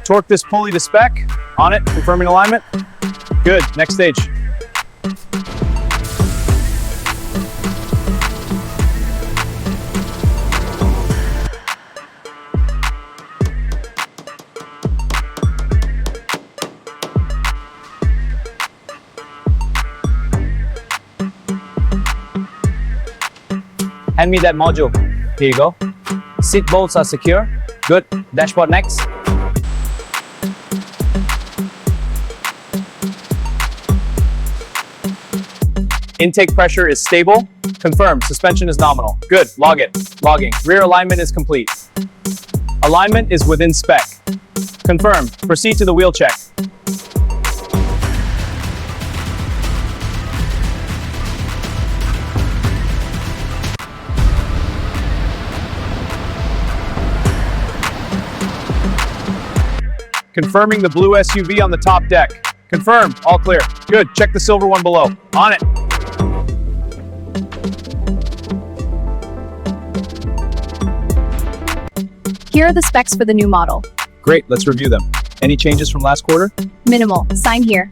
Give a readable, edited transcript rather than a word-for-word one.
Torque this pulley to spec. On it, confirming alignment. Good, next stage. Hand me that module. Here you go. Seat bolts are secure. Good. Dashboard next. Intake pressure is stable. Confirmed. Suspension is nominal. Good. Log it. Logging. Rear alignment is complete. Alignment is within spec. Confirmed. Proceed to the wheel check. Confirming the blue SUV on the top deck. Confirmed. All clear. Good. Check the silver one below. On it. Here are the specs for the new model. Great. Let's review them. Any changes from last quarter? Minimal. Sign here.